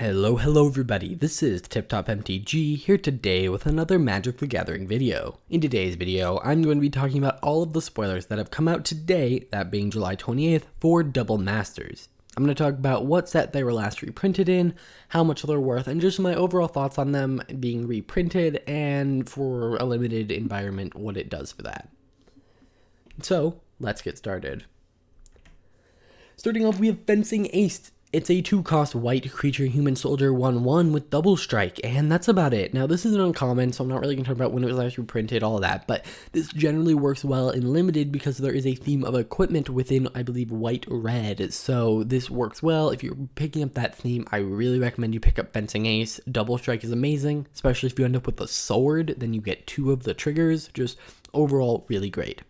Hello everybody, this is Tip Top MTG here today with another Magic the Gathering video. In today's video, I'm going to be talking about all of the spoilers that have come out today, that being July 28th, for Double Masters. I'm going to talk about what set they were last reprinted in, how much they're worth, and just my overall thoughts on them being reprinted, and for a limited environment, what it does for that. So, let's get started. Starting off, we have Fencing Ace. It's a 2-cost white creature human soldier 1/1 with double strike, and that's about it. Now, this is an uncommon, so I'm not really going to talk about when it was last reprinted, all of that, but this generally works well in limited because there is a theme of equipment within, I believe, white-red, so this works well. If you're picking up that theme, I really recommend you pick up Fencing Ace. Double strike is amazing, especially if you end up with a sword, then you get 2 of the triggers, just overall really great.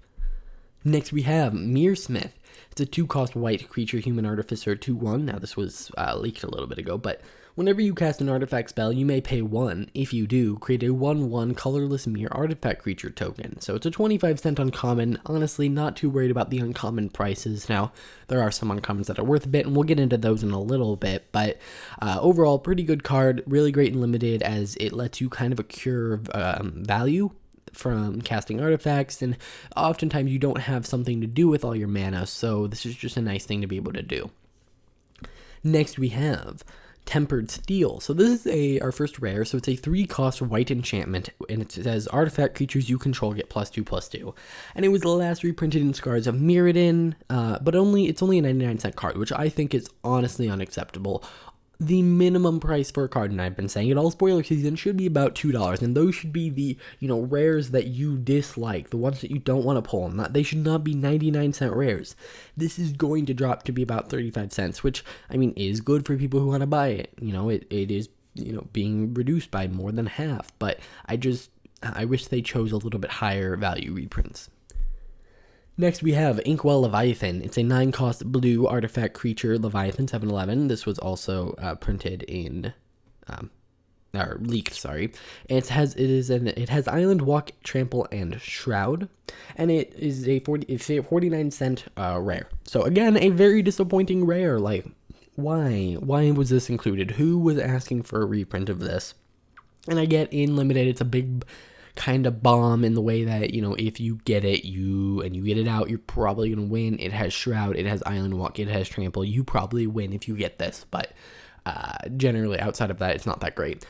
Next, we have Mearsmith. It's a 2-cost white creature human artificer 2/1. Now, this was leaked a little bit ago, but whenever you cast an artifact spell, you may pay 1. If you do, create a 1/1 colorless mirror artifact creature token. So it's a 25-cent uncommon. Honestly, not too worried about the uncommon prices. Now, there are some uncommons that are worth a bit, and we'll get into those in a little bit, but overall, pretty good card. Really great and limited as it lets you kind of accrue value from casting artifacts, and oftentimes you don't have something to do with all your mana, so this is just a nice thing to be able to do. Next, we have Tempered Steel. So this is our first rare, so it's a 3-cost white enchantment, and it says artifact creatures you control get +2/+2. And it was last reprinted in Scars of Mirrodin, but it's only a 99-cent card, which I think is honestly unacceptable. The minimum price for a card, and I've been saying it all spoiler season, should be about $2, and those should be the, rares that you dislike, the ones that you don't want to pull. They should not be 99-cent rares. This is going to drop to be about 35 cents, which, is good for people who want to buy it. It is, being reduced by more than half, but I wish they chose a little bit higher value reprints. Next, we have Inkwell Leviathan. It's a 9-cost blue artifact creature, Leviathan 7/11. This was also printed in, or leaked, sorry. And it has Island Walk, Trample, and Shroud, and it is a 49-cent rare. So again, a very disappointing rare. Like, why was this included? Who was asking for a reprint of this? And I get in limited, it's a big kind of bomb in the way that, if you get it, you get it out, you're probably going to win. It has Shroud, it has Island Walk, it has Trample. You probably win if you get this, but generally outside of that, it's not that great.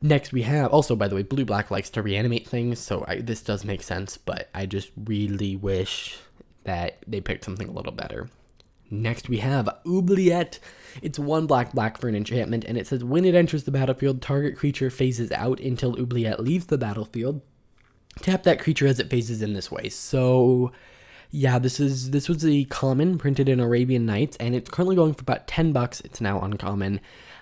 Next, we have, also, by the way, Blue-Black likes to reanimate things, so this does make sense, but I just really wish that they picked something a little better. Next, we have Oubliette. It's 1 black for an enchantment, and it says when it enters the battlefield, target creature phases out until Oubliette leaves the battlefield. Tap that creature as it phases in this way. So, yeah, this was a common printed in Arabian Nights, and it's currently going for about $10. It's now uncommon.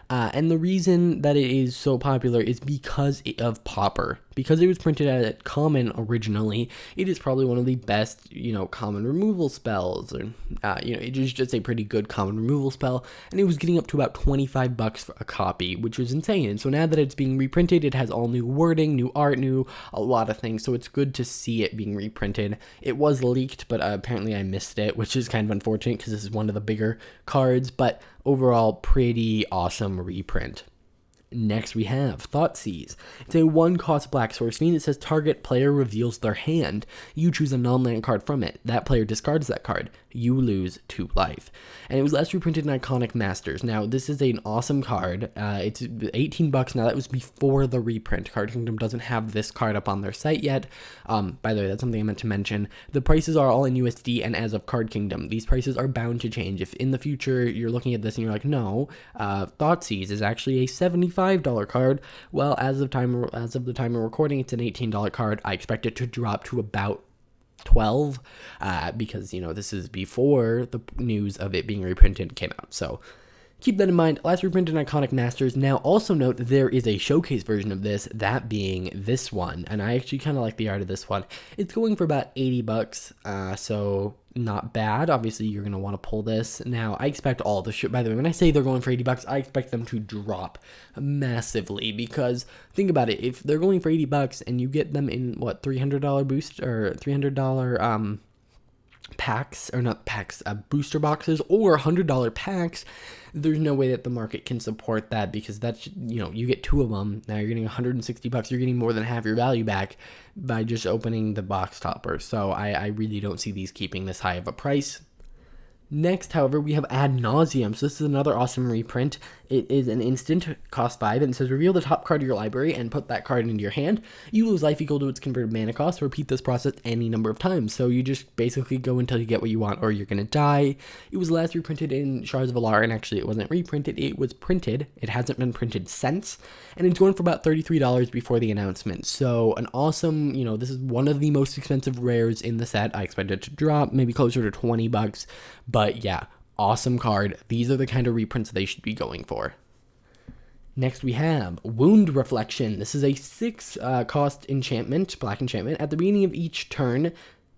And the reason that it is so popular is because of Pauper. Because it was printed at common originally, it is probably one of the best, common removal spells. Or, it is just a pretty good common removal spell. And it was getting up to about $25 for a copy, which was insane. And so now that it's being reprinted, it has all new wording, new art, a lot of things. So it's good to see it being reprinted. It was leaked, but apparently I missed it, which is kind of unfortunate because this is one of the bigger cards. But overall, pretty awesome reprint. Next, we have Thoughtseize. It's a 1-cost black source fiend. It says target player reveals their hand. You choose a non-land card from it. That player discards that card. You lose 2 life. And it was last reprinted in Iconic Masters. Now, this is an awesome card. It's $18 now. That was before the reprint. Card Kingdom doesn't have this card up on their site yet. By the way, that's something I meant to mention. The prices are all in USD, and as of Card Kingdom, these prices are bound to change. If in the future you're looking at this and you're like, no, Thoughtseize is actually a $75 card. Well, as of the time of recording, it's an $18 card. I expect it to drop to about 12 because this is before the news of it being reprinted came out. So keep that in mind. Last reprinted in Iconic Masters. Now, also note there is a showcase version of this, that being this one, and I actually kind of like the art of this one. It's going for about $80, so not bad. Obviously, you're going to want to pull this. Now, I expect all the shit. By the way, when I say they're going for $80, I expect them to drop massively because think about it. If they're going for $80 and you get them in, $300 boost or $300 packs, or not packs, booster boxes or $100 packs, there's no way that the market can support that, because that's, you get 2 of them. Now you're getting $160. You're getting more than half your value back by just opening the box topper. So I really don't see these keeping this high of a price. Next, however, we have Ad Nauseum. So this is another awesome reprint. It is an instant, cost 5, and it says reveal the top card of your library and put that card into your hand. You lose life equal to its converted mana cost. Repeat this process any number of times. So you just basically go until you get what you want or you're going to die. It was last reprinted in Shards of Alar, and actually it wasn't reprinted, it was printed. It hasn't been printed since, and it's going for about $33 before the announcement. So an awesome, this is one of the most expensive rares in the set. I expect it to drop maybe closer to $20, but yeah, awesome card. These are the kind of reprints they should be going for. Next we have Wound Reflection. This is a 6 cost enchantment, black enchantment. At the beginning of each turn,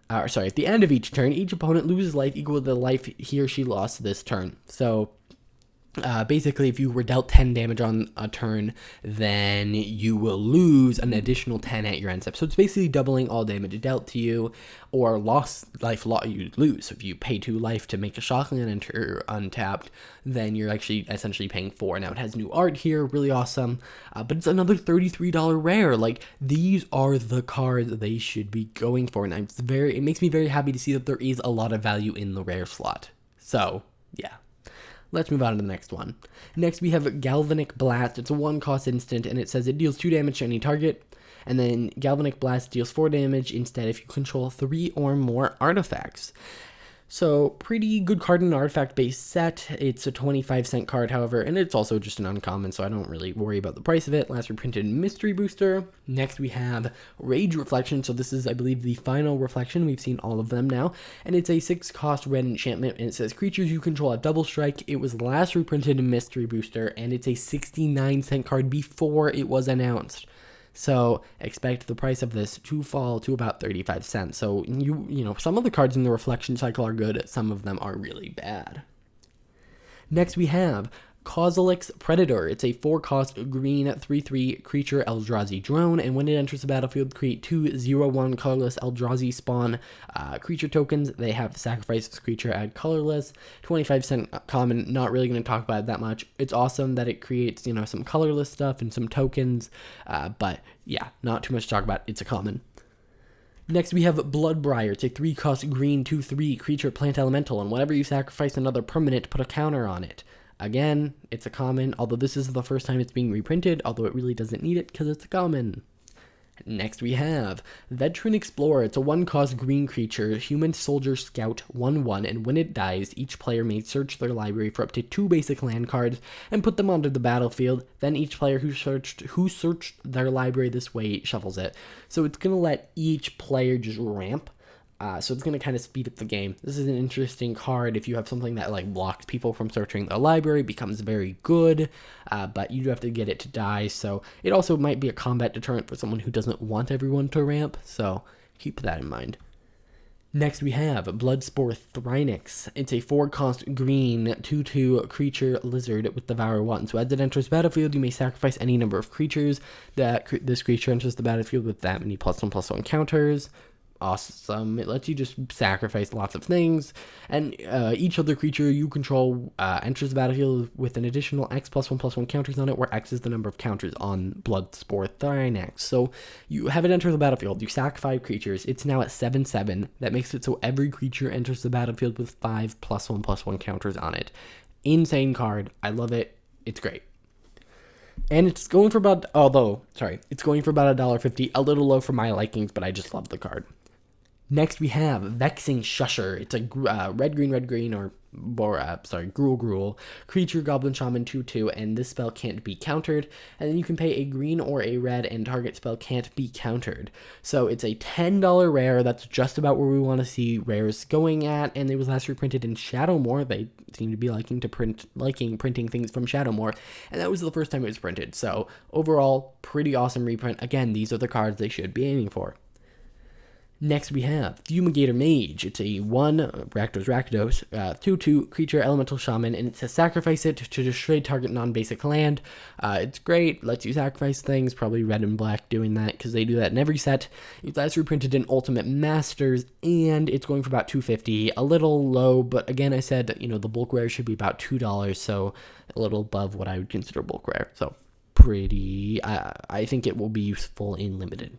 at the end of each turn, each opponent loses life equal to the life he or she lost this turn. So basically, if you were dealt 10 damage on a turn, then you will lose an additional 10 at your end step. So it's basically doubling all damage dealt to you, or you lose. So if you pay 2 life to make a Shockland enter untapped, then you're actually essentially paying 4. Now it has new art here, really awesome, but it's another $33 rare. Like, these are the cards they should be going for, and it makes me very happy to see that there is a lot of value in the rare slot. So yeah. Let's move on to the next one. Next, we have Galvanic Blast. It's a 1-cost instant, and it says it deals 2 damage to any target. And then Galvanic Blast deals 4 damage instead if you control 3 or more artifacts. So, pretty good card in an artifact-based set. It's a 25-cent card, however, and it's also just an uncommon, so I don't really worry about the price of it. Last reprinted Mystery Booster. Next, we have Rage Reflection. So this is, I believe, the final reflection. We've seen all of them now. And it's a 6-cost red enchantment, and it says creatures you control have double strike. It was last reprinted in Mystery Booster, and it's a 69-cent card before it was announced. So expect the price of this to fall to about 35 cents. So some of the cards in the reflection cycle are good, some of them are really bad. Next we have Causalix Predator. It's a 4-cost green 3/3 creature Eldrazi drone, and when it enters the battlefield, create 2 0/1 colorless Eldrazi spawn creature tokens. They have sacrifice this creature, add colorless. 25-cent common, not really going to talk about it that much. It's awesome that it creates, some colorless stuff and some tokens, but yeah, not too much to talk about. It's a common. Next, we have Briar. It's a 3-cost green 2/3 creature plant elemental, and whenever you sacrifice another permanent, put a counter on it. Again, it's a common, although this is the first time it's being reprinted, although it really doesn't need it because it's a common. Next we have Veteran Explorer. It's a 1-cost green creature, human soldier scout 1/1, and when it dies, each player may search their library for up to 2 basic land cards and put them onto the battlefield. Then each player who searched their library this way shuffles it. So it's going to let each player just ramp. So it's going to kind of speed up the game. This is an interesting card. If you have something that blocks people from searching the library, it becomes very good, but you do have to get it to die. So it also might be a combat deterrent for someone who doesn't want everyone to ramp. So keep that in mind. Next we have Bloodsport Threinix. It's a 4-cost green 2/2 creature lizard with Devour 1. So as it enters the battlefield, you may sacrifice any number of creatures. This creature enters the battlefield with that many +1/+1 counters. Awesome. It lets you just sacrifice lots of things, and each other creature you control enters the battlefield with an additional X +1/+1 counters on it, where X is the number of counters on Bloodsport Threinix. So you have it enter the battlefield, you sack 5 creatures, it's now at 7/7. That makes it so every creature enters the battlefield with 5 +1/+1 counters on it. Insane card. I love it. It's great. And it's going for about, it's going for about $1.50, a little low for my likings, but I just love the card. Next we have Vexing Shusher. It's a red-green, or Gruul creature, Goblin Shaman 2/2, and this spell can't be countered. And then you can pay a green or a red, and target spell can't be countered. So it's a $10 rare. That's just about where we want to see rares going at. And it was last reprinted in Shadowmoor. They seem to be liking printing things from Shadowmoor, and that was the first time it was printed. So overall, pretty awesome reprint. Again, these are the cards they should be aiming for. Next we have Fumigator Mage. It's a 1 Rakdos 2/2 creature elemental shaman, and it says sacrifice it to destroy target non-basic land. It's great, lets you sacrifice things, probably red and black doing that because they do that in every set. It's last reprinted in Ultimate Masters, and it's going for about $2.50, a little low, but again I said, you know, the bulk rare should be about $2, so a little above what I would consider bulk rare. So pretty, I think it will be useful in limited.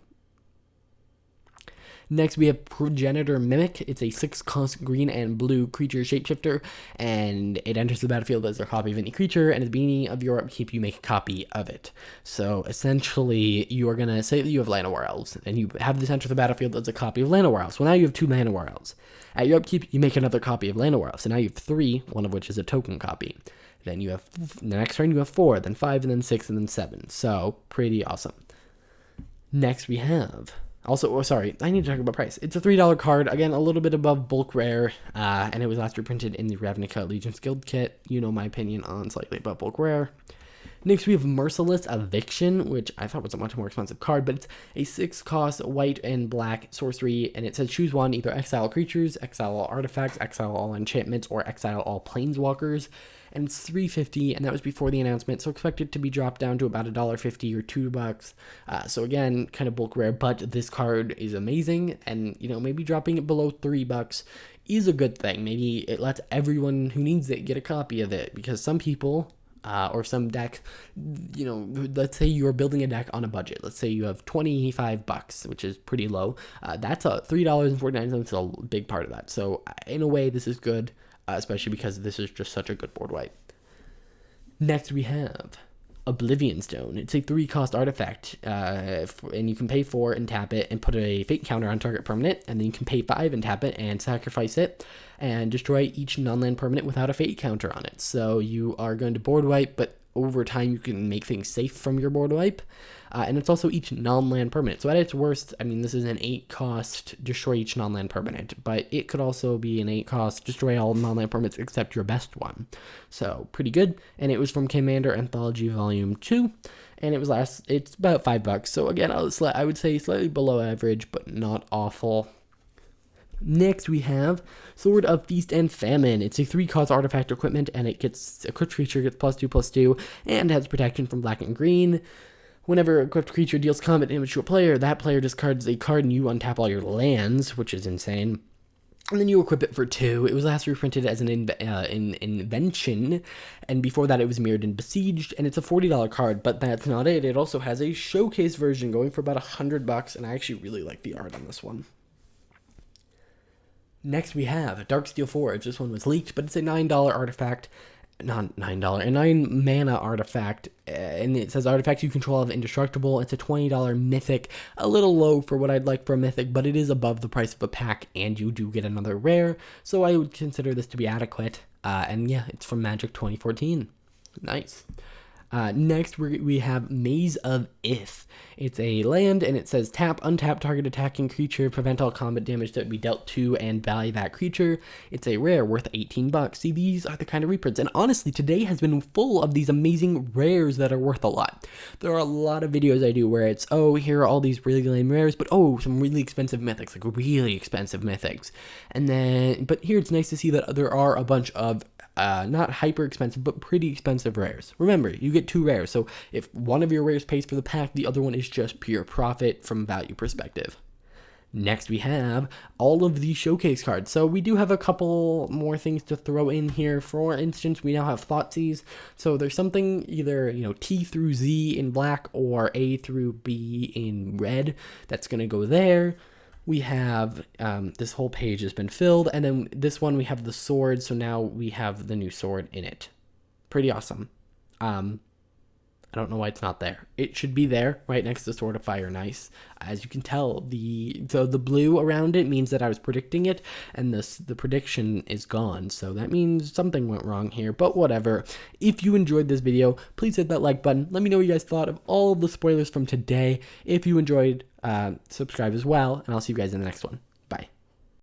Next, we have Progenitor Mimic. It's a 6-cost green and blue creature shapeshifter, and it enters the battlefield as a copy of any creature, and at the beginning of your upkeep, you make a copy of it. So, essentially, you are going to say that you have Llanowar Elves, and you have this enter the battlefield as a copy of Llanowar Elves. Well, now you have 2 Llanowar Elves. At your upkeep, you make another copy of Llanowar Elves, so now you have 3, one of which is a token copy. Then you have, the next turn, you have 4, then 5, and then 6, and then 7. So, pretty awesome. Next, we have... Also, sorry, I need to talk about price. It's a $3 card, again, a little bit above bulk rare, and it was last reprinted in the Ravnica Legion's Guild kit. You know my opinion on slightly above bulk rare. Next, we have Merciless Eviction, which I thought was a much more expensive card, but it's a 6-cost white and black sorcery, and it says choose one, either exile creatures, exile all artifacts, exile all enchantments, or exile all planeswalkers. And it's $3.50, and that was before the announcement, so expect it to be dropped down to about $1.50 or $2. So again, kind of bulk rare, but this card is amazing, and you know, maybe dropping it below $3 is a good thing. Maybe it lets everyone who needs it get a copy of it, because some people or some deck, you know, let's say you're building a deck on a budget. Let's say you have $25, which is pretty low. That's a $3.49 is a big part of that. So in a way, this is good. Especially because this is just such a good board wipe. Next, we have Oblivion Stone. It's a 3-cost artifact, and you can pay 4 and tap it and put a fate counter on target permanent, and then you can pay 5 and tap it and sacrifice it and destroy each non-land permanent without a fate counter on it. So you are going to board wipe, but over time you can make things safe from your board wipe. And it's also each non-land permanent. So at its worst, I mean, this is an 8-cost destroy each non-land permanent, but it could also be an 8-cost destroy all non-land permanents except your best one. So pretty good. And it was from Commander Anthology Volume 2, and it's about $5. So again, I would say slightly below average, but not awful. Next, we have Sword of Feast and Famine. It's a 3-cost artifact equipment, and it gets a equipped creature gets +2/+2, and has protection from black and green. Whenever an equipped creature deals combat damage to a player, that player discards a card and you untap all your lands, which is insane. And then you equip it for 2. It was last reprinted as an invention, and before that it was mirrored in Besieged, and it's a $40 card, but that's not it. It also has a showcase version going for about $100, and I actually really like the art on this one. Next we have Darksteel Forge. This one was leaked, but it's a $9 artifact. Not $9, a 9 mana artifact, and it says artifacts you control have indestructible. It's a $20 mythic, a little low for what I'd like for a mythic, but it is above the price of a pack, and you do get another rare, so I would consider this to be adequate. And yeah, it's from Magic 2014. Nice. Next, we have Maze of Ith. It's a land, and it says tap, untap target attacking creature, prevent all combat damage that be dealt to, and value that creature. It's a rare worth $18. See, these are the kind of reprints, and honestly, today has been full of these amazing rares that are worth a lot. There are a lot of videos I do where it's, oh, here are all these really lame rares, but oh, some really expensive mythics, like really expensive mythics. And then, but here it's nice to see that there are a bunch of not hyper expensive, but pretty expensive rares. Remember, you get 2 rares, so if one of your rares pays for the pack, the other one is just pure profit from value perspective. Next, we have all of the showcase cards. So we do have a couple more things to throw in here. For instance, we now have Thoughtseize. So there's something either, you know, T through Z in black or A through B in red that's going to go there. We have, this whole page has been filled, and then this one we have the sword, so now we have the new sword in it. Pretty awesome. I don't know why it's not there. It should be there, right next to Sword of Fire and Ice. As you can tell, the blue around it means that I was predicting it, and the prediction is gone, so that means something went wrong here, but whatever. If you enjoyed this video, please hit that like button. Let me know what you guys thought of all of the spoilers from today. If you enjoyed, subscribe as well, and I'll see you guys in the next one.